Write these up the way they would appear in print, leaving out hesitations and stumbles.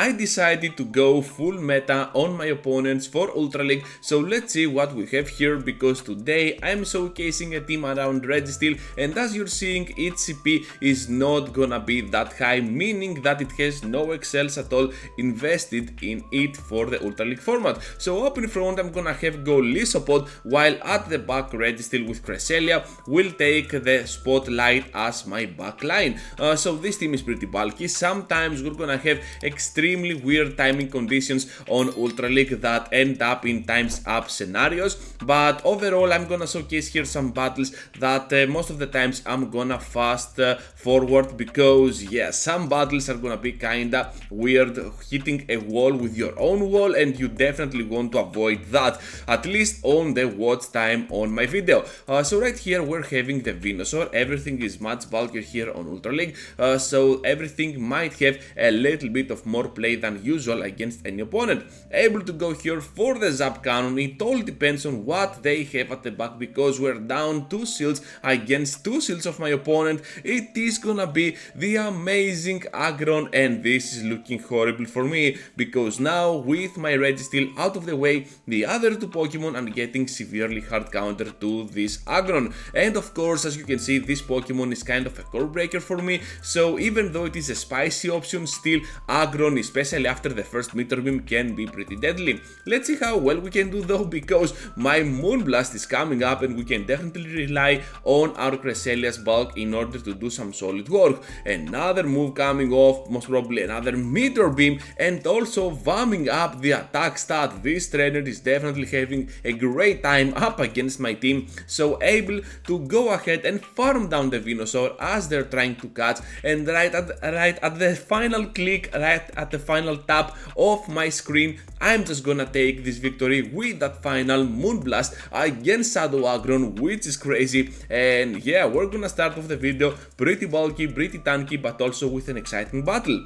I decided to go full meta on my opponents for Ultra League, so let's see what we have here, because today I'm showcasing a team around Registeel, and as you're seeing, its CP is not gonna be that high, meaning that it has no excels at all invested in it for the Ultra League format. So up in front I'm gonna have Golisopod, while at the back Registeel with Cresselia will take the spotlight as my backline. So this team is pretty bulky. Sometimes we're gonna have extremely weird timing conditions on Ultra League that end up in times up scenarios, but overall I'm gonna showcase here some battles that most of the times I'm gonna fast forward, because yeah, some battles are gonna be kinda weird, hitting a wall with your own wall, and you definitely want to avoid that, at least on the watch time on my video. So right here we're having the Venusaur. Everything is much bulkier here on Ultra League, so everything might have a little bit of more play than usual against any opponent. Able to go here for the Zap Cannon. It all depends on what they have at the back, because we're down 2 shields against 2 shields of my opponent. It is gonna be the amazing Aggron, and this is looking horrible for me, because now with my Registeel out of the way, the other 2 Pokemon are getting severely hard counter to this Aggron. And of course, as you can see, this Pokemon is kind of a core breaker for me, so even though it is a spicy option, still Aggron, especially after the first Meteor Beam, can be pretty deadly. Let's see how well we can do though, because my Moonblast is coming up and we can definitely rely on our Cresselia's bulk in order to do some solid work. Another move coming off, most probably another Meteor Beam, and also vamming up the attack stat. This trainer is definitely having a great time up against my team, so able to go ahead and farm down the Venusaur as they're trying to catch, and right at the final click, right at the final tap of my screen, I'm just gonna take this victory with that final Moonblast against Shadow Aggron, which is crazy. And yeah, we're gonna start off the video pretty bulky, pretty tanky, but also with an exciting battle.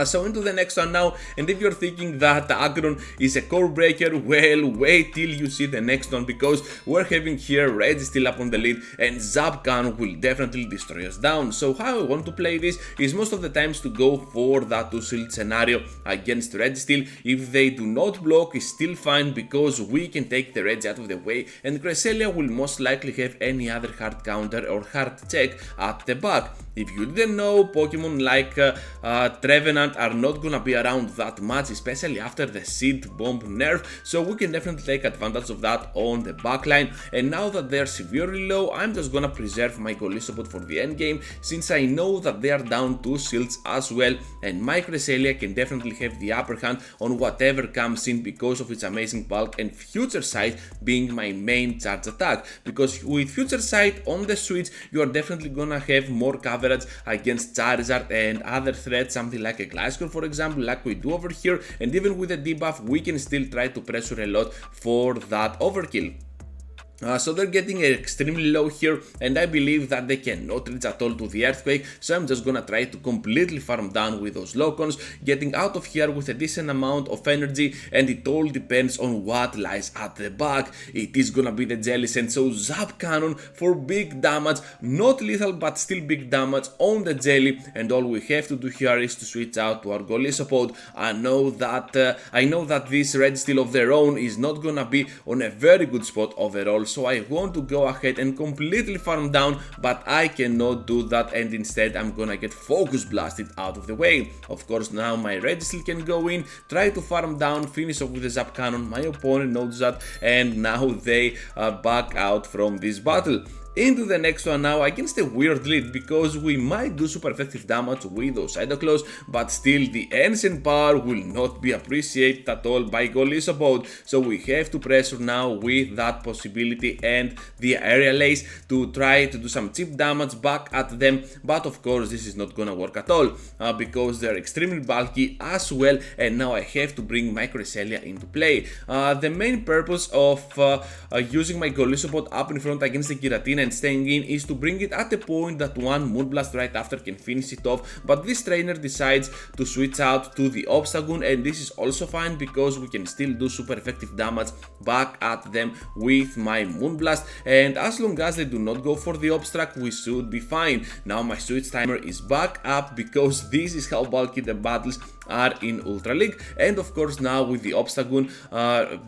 So into the next one now, and if you're thinking that Aggron is a core breaker, well, wait till you see the next one, because we're having here Registeel up on the lead, and Zapcan will definitely destroy us down. So how I want to play this is most of the times to go for that 2-shield scenario against Registeel. If they do not block, is still fine, because we can take the Regi out of the way, and Cresselia will most likely have any other hard counter or hard check at the back. If you didn't know, Pokemon like Trevenant are not gonna be around that much, especially after the Seed Bomb nerf, so we can definitely take advantage of that on the backline. And now that they're severely low, I'm just gonna preserve my Golisopod for the end game, since I know that they are down 2 shields as well, and my Cresselia can definitely have the upper hand on whatever comes in, because of its amazing bulk and Future Sight being my main charge attack. Because with Future Sight on the switch, you are definitely gonna have more coverage against Charizard and other threats, something like a Gliscor for example, like we do over here, and even with a debuff we can still try to pressure a lot for that overkill. So they're getting extremely low here, and I believe that they cannot reach at all to the Earthquake, so I'm just gonna try to completely farm down with those Locons, getting out of here with a decent amount of energy, and it all depends on what lies at the back. It is gonna be the Jelly Sand, so Zap Cannon for big damage, not lethal but still big damage on the Jelly, and all we have to do here is to switch out to our Golisopod. I know that this Registeel of their own is not gonna be on a very good spot overall, so I want to go ahead and completely farm down, but I cannot do that, and instead I'm gonna get Focus Blasted out of the way. Of course, now my Registeel can go in, try to farm down, finish off with the Zap Cannon. My opponent knows that, and now they back out from this battle. Into the next one now against a weird lead, because we might do super effective damage with those Cyclones, but still the Ancient Power will not be appreciated at all by Golisopod, so we have to pressure now with that possibility and the Aerial Ace to try to do some cheap damage back at them, but of course this is not gonna work at all, because they're extremely bulky as well, and now I have to bring my Cresselia into play. The main purpose of using my Golisopod up in front against the Giratina and staying in is to bring it at a point that one Moonblast right after can finish it off, but this trainer decides to switch out to the Obstagoon, and this is also fine because we can still do super effective damage back at them with my Moonblast, and as long as they do not go for the Obstacle, we should be fine. Now my switch timer is back up because this is how bulky the battles are in Ultra League, and of course now with the Obstagoon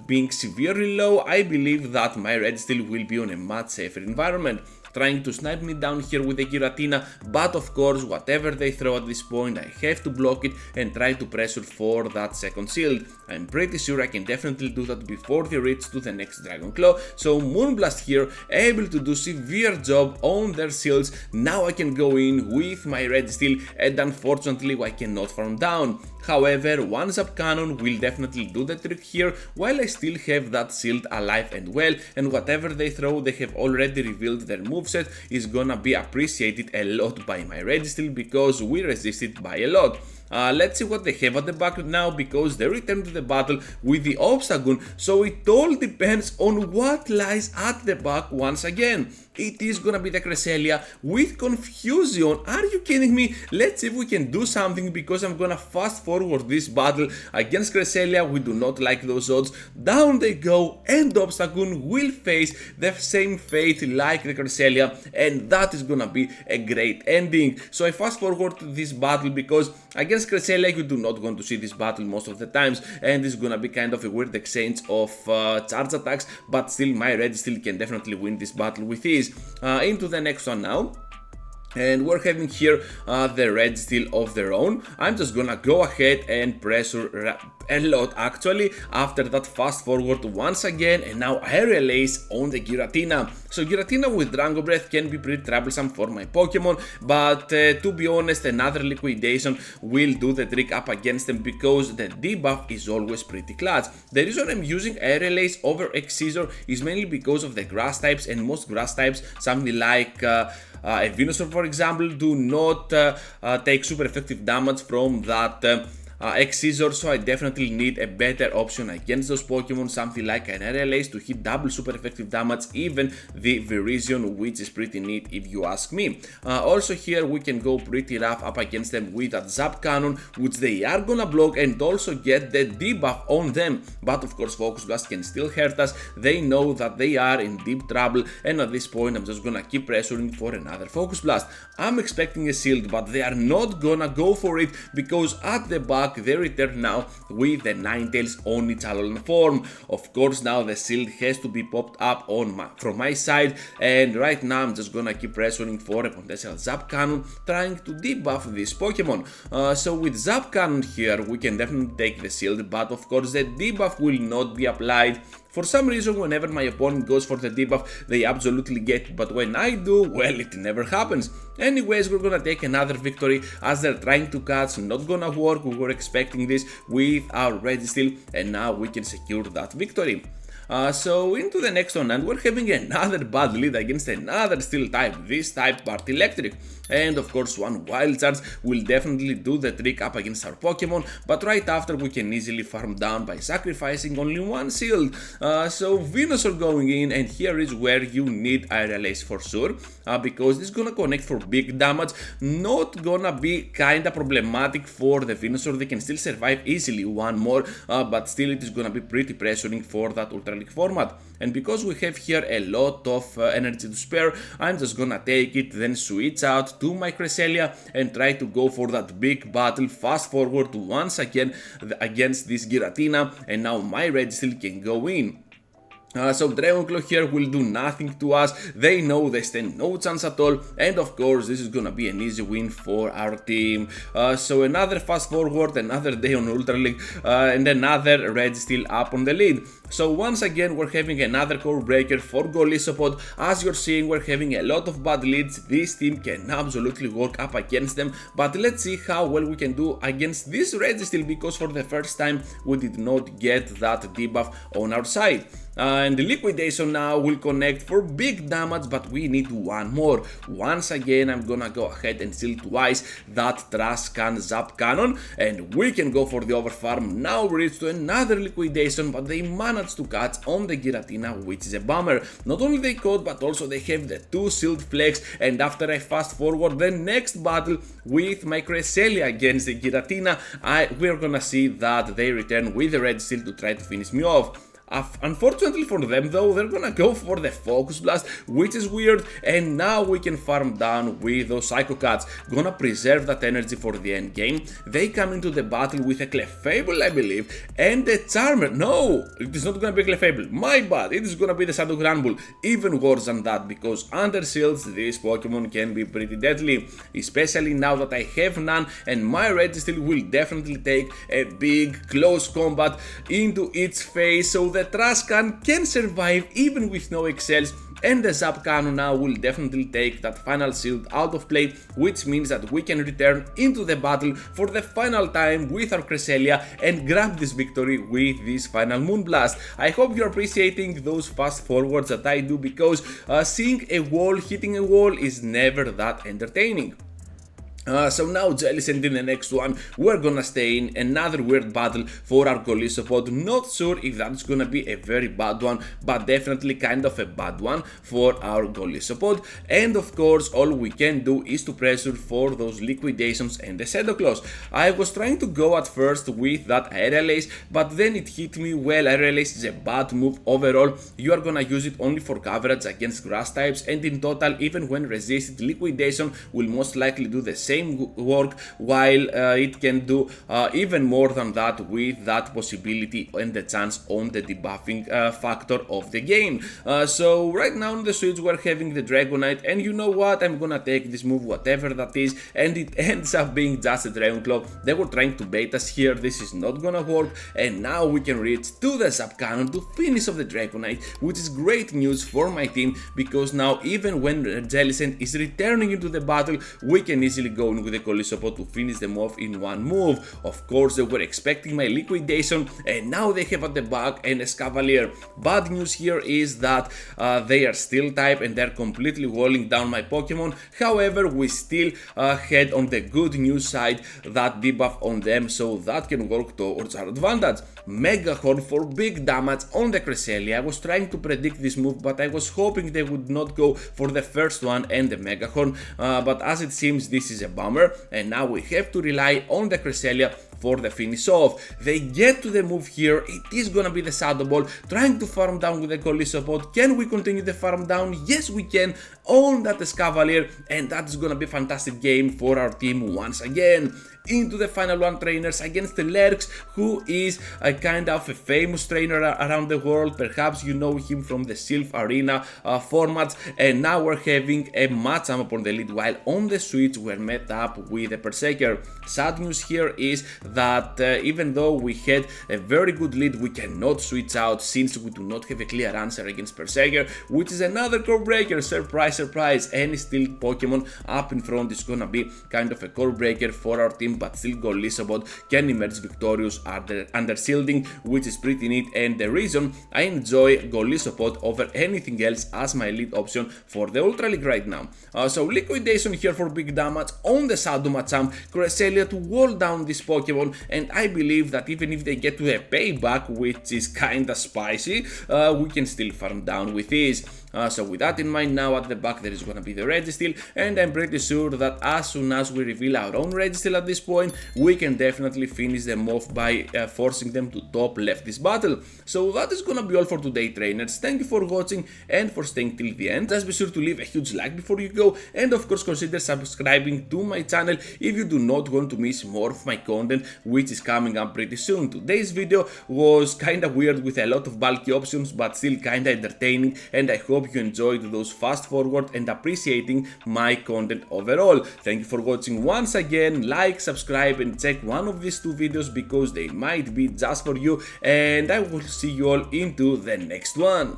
being severely low, I believe that my Registeel will be on a much safer environment, trying to snipe me down here with a Giratina, but of course whatever they throw at this point I have to block it and try to pressure for that second shield. I'm pretty sure I can definitely do that before they reach to the next Dragon Claw, so Moonblast here able to do severe job on their shields. Now I can go in with my Registeel and unfortunately I cannot farm down. However, one Zap Cannon will definitely do the trick here while I still have that shield alive and well, and whatever they throw they have already revealed their moveset is gonna be appreciated a lot by my Registeel because we resist it by a lot. Let's see what they have at the back now, because they return to the battle with the Obstagoon, so it all depends on what lies at the back once again. It is gonna be the Cresselia with Confusion. Are you kidding me? Let's see if we can do something, because I'm gonna fast forward this battle against Cresselia. We do not like those odds. Down they go, and Obstagoon will face the same fate like the Cresselia, and that is gonna be a great ending. So I fast forward to this battle because against Cresselia you do not want to see this battle most of the times, and it's gonna be kind of a weird exchange of charge attacks, but still my Registeel can definitely win this battle with ease. Into the next one now. And we're having here the Registeel of their own. I'm just gonna go ahead and pressure a lot actually after that fast forward once again, and now Aerial Ace on the Giratina. So Giratina with Dragon Breath can be pretty troublesome for my Pokemon, but to be honest, another Liquidation will do the trick up against them because the debuff is always pretty clutch. The reason I'm using Aerial Ace over X-Scissor is mainly because of the grass types, and most grass types, something like a Venusaur for example, do not take super effective damage from that X-Scissor, so I definitely need a better option against those Pokemon, something like an Aerial Ace to hit double super effective damage, even the Virizion, which is pretty neat if you ask me. Also here we can go pretty rough up against them with that Zap Cannon, which they are gonna block and also get the debuff on them, but of course Focus Blast can still hurt us. They know that they are in deep trouble, and at this point I'm just gonna keep pressuring for another Focus Blast. I'm expecting a shield, but they are not gonna go for it because at the back they return now with the Ninetales on its Alolan form. Of course now the shield has to be popped up from my side, and right now I'm just gonna keep pressuring for a potential Zap Cannon, trying to debuff this Pokemon. So with Zap Cannon here we can definitely take the shield, but of course the debuff will not be applied. For some reason, whenever my opponent goes for the debuff, they absolutely get it, but when I do, well, it never happens. Anyways, we're gonna take another victory as they're trying to catch, not gonna work. We were expecting this with our Registeel, and now we can secure that victory. So into the next one, and we're having another bad lead against another steel type, this type part electric. And of course one Wild Charge will definitely do the trick up against our Pokemon, but right after we can easily farm down by sacrificing only one shield. So Venusaur going in, and here is where you need Aerial Ace for sure, because this is gonna connect for big damage. Not gonna be kinda problematic for the Venusaur, they can still survive easily one more, but still it is gonna be pretty pressuring for that Ultra League format. And because we have here a lot of energy to spare, I'm just gonna take it, then switch out to my Cresselia and try to go for that big battle. Fast forward once again against this Giratina, and now my Registeel can go in. So Dragon Claw here will do nothing to us. They know they stand no chance at all, and of course this is gonna be an easy win for our team. So another fast forward, another day on Ultra League, and another Registeel up on the lead. So once again we're having another core breaker for Golisopod. As you're seeing, we're having a lot of bad leads. This team can absolutely work up against them, but let's see how well we can do against this Registeel, because for the first time we did not get that debuff on our side. And the Liquidation now will connect for big damage, but we need one more. Once again I'm gonna go ahead and steal twice that Trash Can Zap Cannon, and we can go for the overfarm. Now we reach to another Liquidation, but they managed to catch on the Giratina, which is a bummer. Not only they caught, but also they have the 2 Shield Flex, and after I fast forward the next battle with my Cresselia against the Giratina, we're gonna see that they return with the Registeel to try to finish me off. Unfortunately for them though, they're gonna go for the Focus Blast, which is weird, and now we can farm down with those Psycho Cats. Gonna preserve that energy for the end game. They come into the battle with a Clefable, I believe, and a Charmer. No, it is not gonna be a Clefable, my bad, it is gonna be the Shadow Granbull. Even worse than that, because under shields this Pokemon can be pretty deadly, especially now that I have none, and my Registeel will definitely take a big close combat into its face, so the Trash can survive even with no excels, and the Zap Cannon now will definitely take that final shield out of play, which means that we can return into the battle for the final time with our Cresselia and grab this victory with this final Moonblast. I hope you're appreciating those fast forwards that I do, because seeing a wall hitting a wall is never that entertaining. So now Jellicent in the next one, we're gonna stay in another weird battle for our Golisopod. Not sure if that's gonna be a very bad one, but definitely kind of a bad one for our Golisopod. And of course all we can do is to pressure for those liquidations and the Cedoclaws. I was trying to go at first with that Aerial Ace, but then it hit me. Well, Aerial Ace is a bad move overall. You are gonna use it only for coverage against grass types, and in total, even when resisted, Liquidation will most likely do the same work, while it can do even more than that with that possibility and the chance on the debuffing factor of the game. So right now on the Switch we're having the Dragonite, and you know what, I'm gonna take this move whatever that is, and it ends up being just a Dragon Claw. They were trying to bait us here, this is not gonna work, and now we can reach to the Zap Cannon to finish off the Dragonite, which is great news for my team, because now even when Jellicent is returning into the battle, we can easily go in with the Golisopod to finish them off in one move. Of course they were expecting my Liquidation, and now they have at the back an Escavalier. Bad news here is that they are Steel type and they're completely walling down my Pokemon. However, we still head on the good news side, that debuff on them, so that can work towards our advantage. Mega Horn for big damage on the Cresselia. I was trying to predict this move, but I was hoping they would not go for the first one and the Mega Horn, but as it seems this is a bummer, and now we have to rely on the Cresselia for the finish off. They get to the move here, it is gonna be the Shadow Ball, trying to farm down with the Golisopod. Can we continue the farm down? Yes we can, on that Escavalier, and that's gonna be a fantastic game for our team once again. Into the final one, trainers against the Lurks, who is a kind of a famous trainer around the world. Perhaps you know him from the Sylph Arena formats, and now we're having a match up on the lead, while on the Switch we're met up with a Berserker. Sad news here is that even though we had a very good lead, we cannot switch out since we do not have a clear answer against Berserker, which is another core breaker. Surprise, surprise, any steel Pokemon up in front is gonna be kind of a core breaker for our team, but still Golisopod can emerge victorious under shielding, which is pretty neat, and the reason I enjoy Golisopod over anything else as my lead option for the Ultra League right now. So Liquidation here for big damage on the Shadow Machamp, Cresselia to wall down this Pokemon, and I believe that even if they get to a payback, which is kinda spicy, we can still farm down with ease. So with that in mind, now at the back there is gonna be the Registeel, and I'm pretty sure that as soon as we reveal our own Registeel at this point, we can definitely finish them off by forcing them to top left this battle. So that is gonna be all for today, trainers. Thank you for watching and for staying till the end. Just be sure to leave a huge like before you go, and of course consider subscribing to my channel if you do not want to miss more of my content, which is coming up pretty soon. Today's video was kinda weird with a lot of bulky options, but still kinda entertaining, and I hope you enjoyed those fast forward and appreciating my content overall. Thank you for watching once again. Like, subscribe, and check one of these two videos because they might be just for you, and I will see you all into the next one.